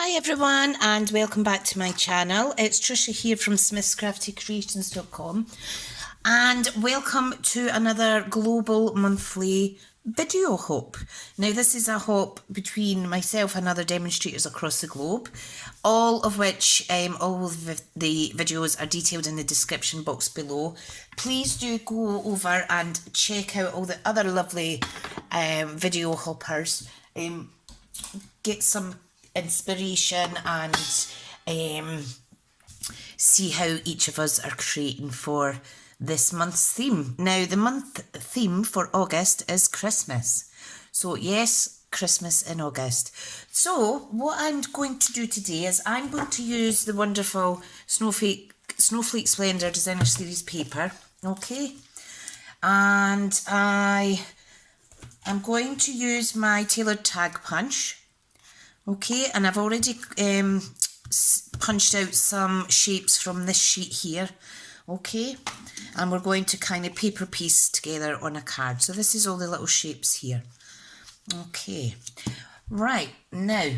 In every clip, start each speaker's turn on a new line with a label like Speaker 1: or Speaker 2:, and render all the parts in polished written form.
Speaker 1: Hi everyone and welcome back to my channel. It's Tricia here from smithscraftycreations.com and welcome to another global monthly video hop. Now this is a hop between myself and other demonstrators across the globe, all of which all of the videos are detailed in the description box below. Please do go over and check out all the other lovely video hoppers. Get some inspiration and see how each of us are creating for this month's theme. Now the month theme for August is Christmas, so yes, Christmas in August. So what I'm going to do today is I'm going to use the wonderful Snowflake Splendor Designer Series paper, okay, and I am going to use my tailored tag punch. Okay, and I've already punched out some shapes from this sheet here, okay, and we're going to kind of paper piece together on a card. So this is all the little shapes here. Okay, right, now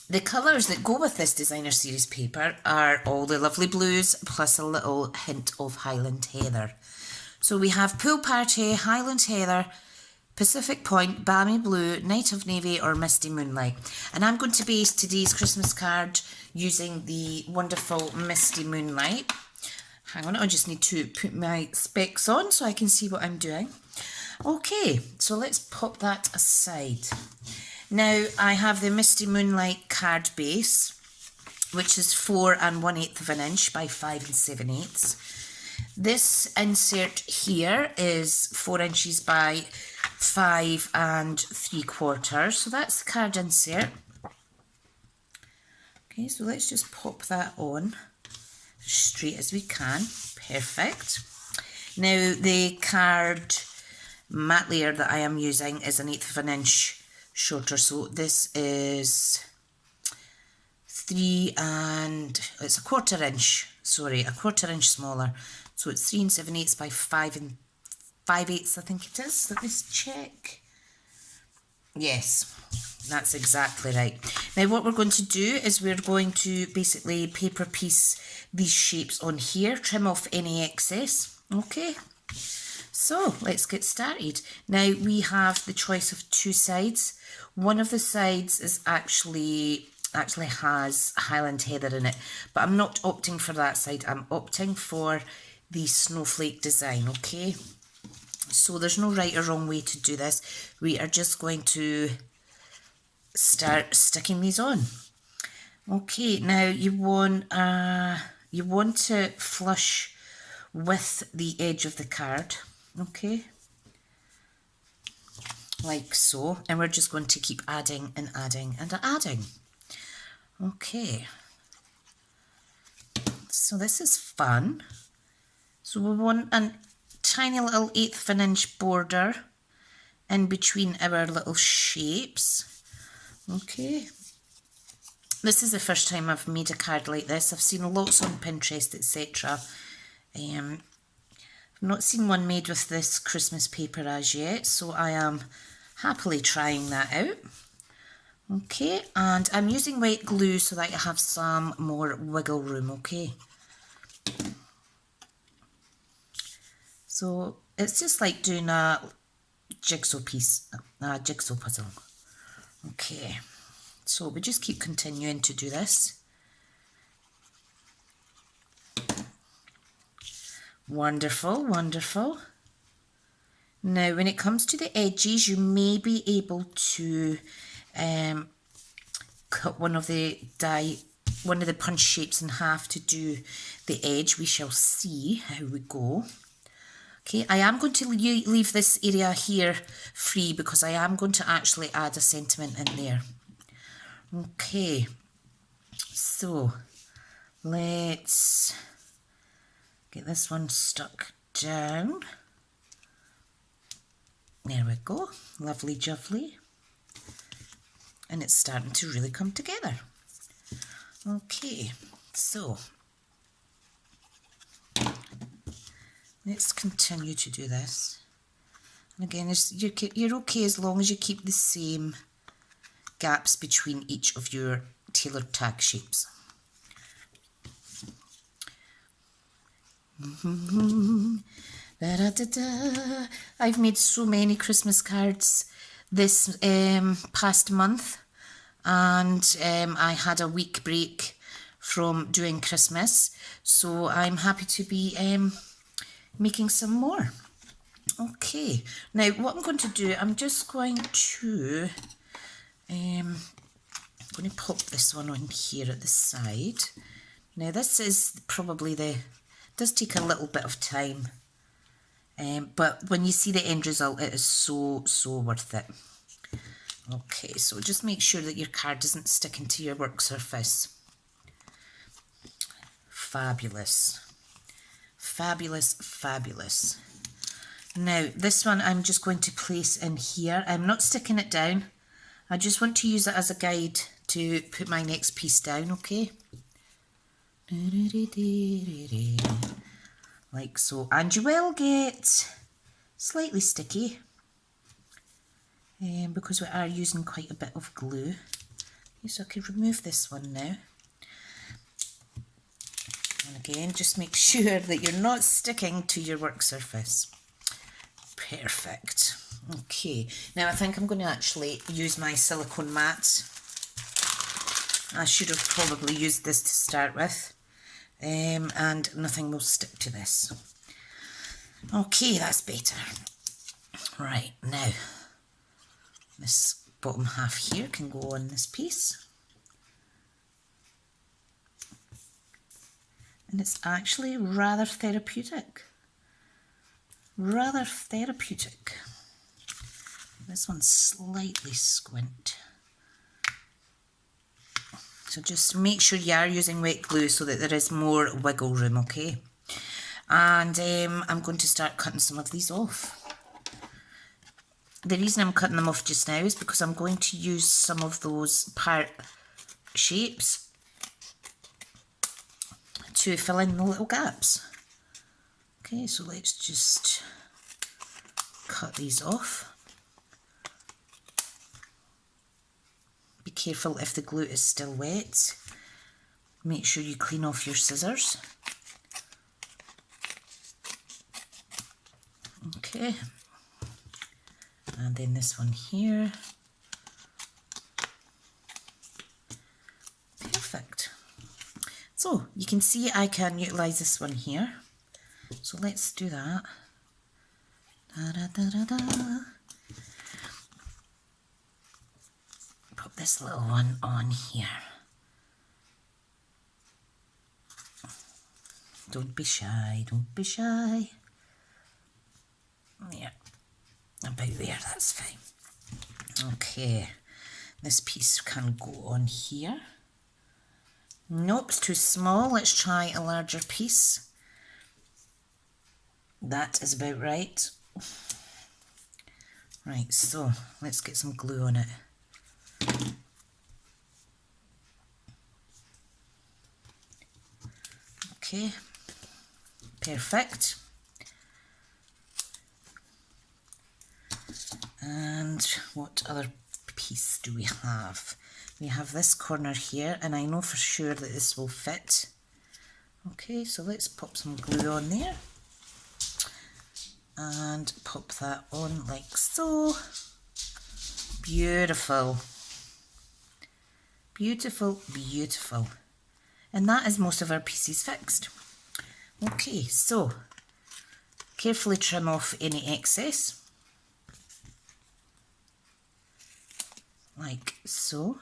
Speaker 1: the colours that go with this designer series paper are all the lovely blues plus a little hint of Highland Heather. So we have Pool Party, Highland Heather, Pacific Point, Balmy Blue, Night of Navy or Misty Moonlight. And I'm going to base today's Christmas card using the wonderful Misty Moonlight. Hang on, I just need to put my specs on so I can see what I'm doing. Okay, so let's pop that aside. Now I have the Misty Moonlight card base, which is 4 1/8 of an inch by 5 7/8. This insert here is 4 inches by 5 3/4, so that's the card insert. Okay, so let's just pop that on as straight as we can. Perfect. Now the card mat layer that I am using is 1/8 of an inch shorter, so this is it's a 1/4 inch, sorry, a 1/4 inch smaller, so it's 3 7/8 by 5 5/8, I think it is. Let me check. Yes, that's exactly right. Now what we're going to do is we're going to basically paper piece these shapes on here, trim off any excess. Okay, so let's get started. Now we have the choice of two sides. One of the sides is actually has Highland Heather in it, but I'm not opting for that side. I'm opting for the snowflake design, okay? So there's no right or wrong way to do this. We are just going to start sticking these on. Okay, now you want to flush with the edge of the card, okay, like so, and we're just going to keep adding and adding and adding. Okay, so this is fun. So we want a tiny little 1/8 of an inch border in between our little shapes. Okay, this is the first time I've made a card like this. I've seen lots on Pinterest, etc. I've not seen one made with this Christmas paper as yet, so I am happily trying that out. Okay, and I'm using white glue so that I have some more wiggle room, okay? So it's just like doing a jigsaw piece, a jigsaw puzzle. Okay, so we just keep continuing to do this. Wonderful, wonderful. Now when it comes to the edges, you may be able to cut one of the punch shapes in half to do the edge. We shall see how we go. Okay, I am going to leave this area here free because I am going to actually add a sentiment in there. Okay, so let's get this one stuck down. There we go, lovely jubbly. And it's starting to really come together. Okay, so let's continue to do this. And again, you're okay as long as you keep the same gaps between each of your tailored tag shapes. I've made so many Christmas cards this past month, and I had a week break from doing Christmas, so I'm happy to be making some more. Okay, now what I'm going to do, I'm just going to pop this one on here at the side. Now this is probably does take a little bit of time, but when you see the end result, it is so worth it. Okay, so just make sure that your card doesn't stick into your work surface. Fabulous. Fabulous, fabulous. Now this one I'm just going to place in here. I'm not sticking it down. I just want to use it as a guide to put my next piece down, okay? Like so. And you will get slightly sticky because we are using quite a bit of glue. Okay, so I can remove this one now. And again, just make sure that you're not sticking to your work surface. Perfect. Okay, now I think I'm going to actually use my silicone mat. I should have probably used this to start with, and nothing will stick to this. Okay, that's better. Right, now this bottom half here can go on this piece. And it's actually rather therapeutic. Rather therapeutic. This one's slightly squint. So just make sure you are using wet glue so that there is more wiggle room, okay? And I'm going to start cutting some of these off. The reason I'm cutting them off just now is because I'm going to use some of those part shapes to fill in the little gaps. Okay, so let's just cut these off. Be careful if the glue is still wet. Make sure you clean off your scissors. Okay. And then this one here. Perfect. So you can see I can utilise this one here. So let's do that. Da, da, da, da, da. Put this little one on here. Don't be shy, don't be shy. Yeah, about there, that's fine. Okay, this piece can go on here. Nope, it's too small. Let's try a larger piece. That is about right. Right, so let's get some glue on it. Okay, perfect. And what other piece do we have? We have this corner here, and I know for sure that this will fit. Okay, so let's pop some glue on there. And pop that on like so. Beautiful. Beautiful, beautiful. And that is most of our pieces fixed. Okay, so carefully trim off any excess. Like so.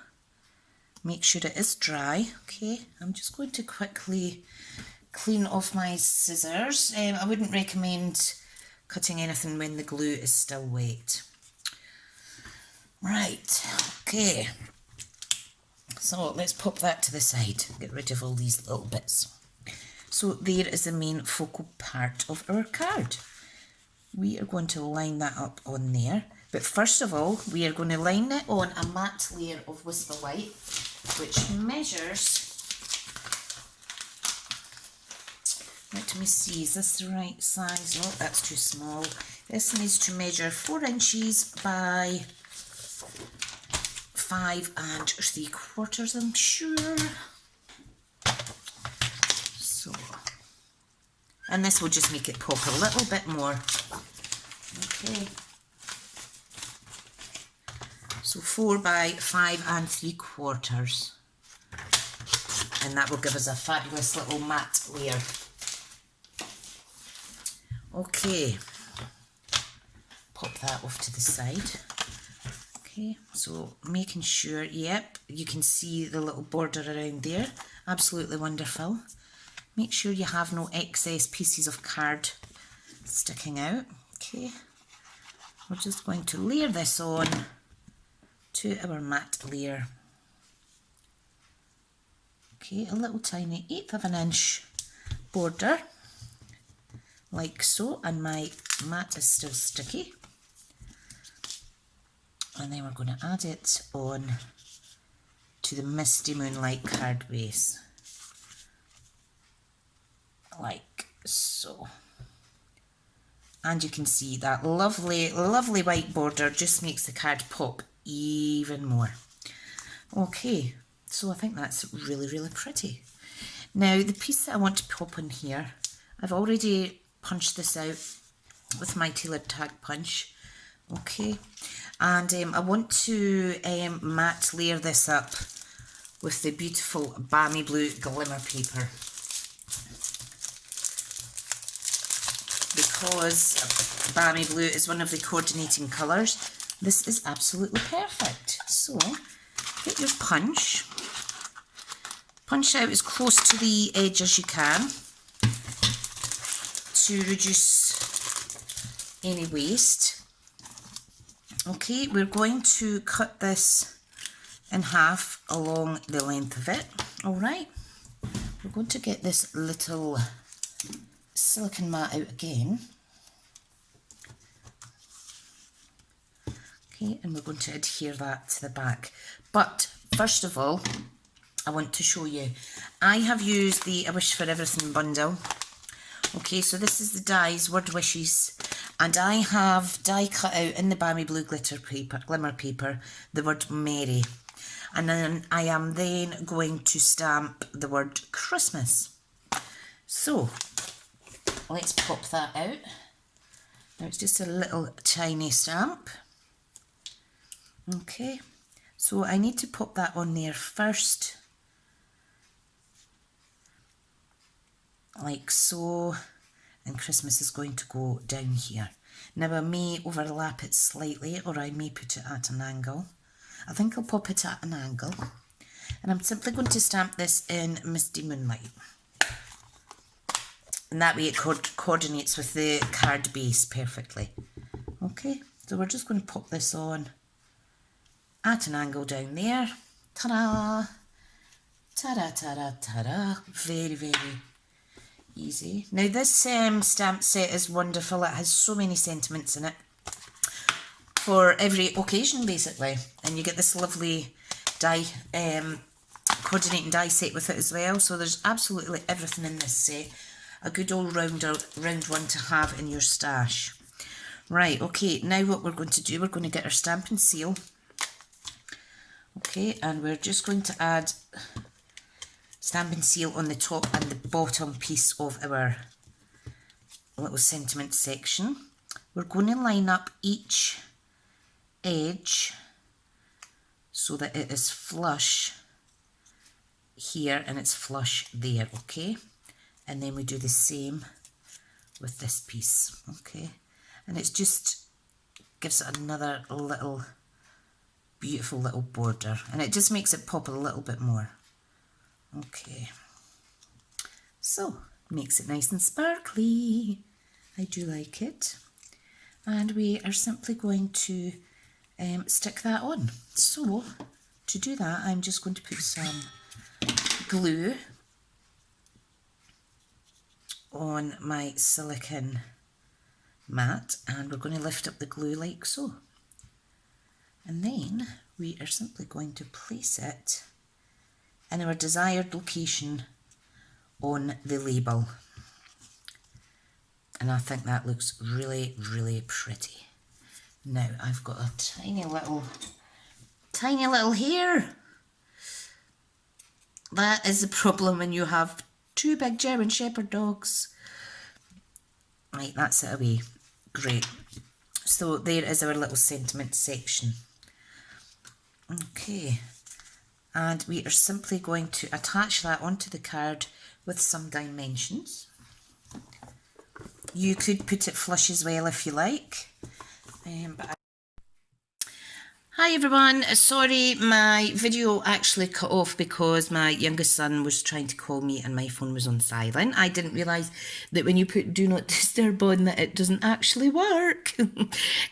Speaker 1: Make sure it is dry. Okay, I'm just going to quickly clean off my scissors. I wouldn't recommend cutting anything when the glue is still wet. Right, okay. So let's pop that to the side. Get rid of all these little bits. So there is the main focal part of our card. We are going to line that up on there. But first of all, we are going to line it on a matte layer of Whisper White, which measures, let me see, is this the right size? No, that's too small. This needs to measure 4 inches by 5 3/4, I'm sure. So, and this will just make it pop a little bit more. Okay. So 4 by 5 3/4. And that will give us a fabulous little matte layer. Okay. Pop that off to the side. Okay, so making sure, yep, you can see the little border around there. Absolutely wonderful. Make sure you have no excess pieces of card sticking out. Okay, we're just going to layer this on to our matte layer. Okay, a little tiny 1/8 of an inch border, like so, and my mat is still sticky. And then we're going to add it on to the Misty Moonlight card base, like so. And you can see that lovely, lovely white border just makes the card pop even more. Okay, so I think that's really, really pretty. Now the piece that I want to pop in here, I've already punched this out with my tailored tag punch. Okay, and I want to matte layer this up with the beautiful balmy blue glimmer paper, because balmy blue is one of the coordinating colours. This is absolutely perfect. So get your punch out as close to the edge as you can to reduce any waste. Okay, we're going to cut this in half along the length of it. Alright, we're going to get this little silicone mat out again. Okay, and we're going to adhere that to the back. But first of all, I want to show you, I have used the A Wish for Everything bundle. Okay, so this is the dies, Word Wishes, and I have die cut out in the balmy blue glimmer paper the word Mary, and then I am then going to stamp the word Christmas. So let's pop that out. Now it's just a little tiny stamp. Okay, so I need to pop that on there first, like so, and Christmas is going to go down here. Now I may overlap it slightly, or I may put it at an angle. I think I'll pop it at an angle, and I'm simply going to stamp this in Misty Moonlight, and that way it coordinates with the card base perfectly. Okay, so we're just going to pop this on at an angle down there. Ta-da! Ta-da, ta-da, ta-da. Very, very easy. Now this stamp set is wonderful. It has so many sentiments in it for every occasion basically, and you get this lovely die coordinating die set with it as well. So there's absolutely everything in this set. A good old round one to have in your stash. Right, okay, now what we're going to do, we're going to get our Stampin' Seal. Okay, and we're just going to add Stampin' Seal on the top and the bottom piece of our little sentiment section. We're going to line up each edge so that it is flush here and it's flush there, okay? And then we do the same with this piece, okay? And it just gives it another little beautiful little border, and it just makes it pop a little bit more. Okay, so makes it nice and sparkly. I do like it. And we are simply going to stick that on. So to do that, I'm just going to put some glue on my silicone mat, and we're going to lift up the glue like so. And then we are simply going to place it in our desired location on the label. And I think that looks really, really pretty. Now I've got a tiny little tiny little hair. That is the problem when you have two big German Shepherd dogs. Right, that's it away. Great. So there is our little sentiment section. Okay. And we are simply going to attach that onto the card with some dimensions. You could put it flush as well if you like. Hi everyone, sorry my video actually cut off because my youngest son was trying to call me and my phone was on silent. I didn't realise that when you put do not disturb on that it doesn't actually work.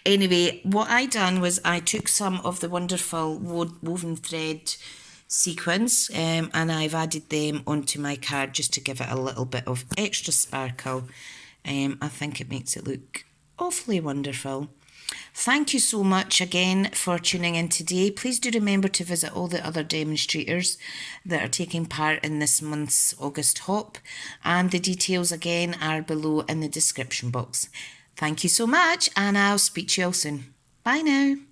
Speaker 1: Anyway, what I done was I took some of the wonderful woven thread sequins and I've added them onto my card just to give it a little bit of extra sparkle. I think it makes it look awfully wonderful. Thank you so much again for tuning in today. Please do remember to visit all the other demonstrators that are taking part in this month's August Hop, and the details again are below in the description box. Thank you so much, and I'll speak to you all soon. Bye now.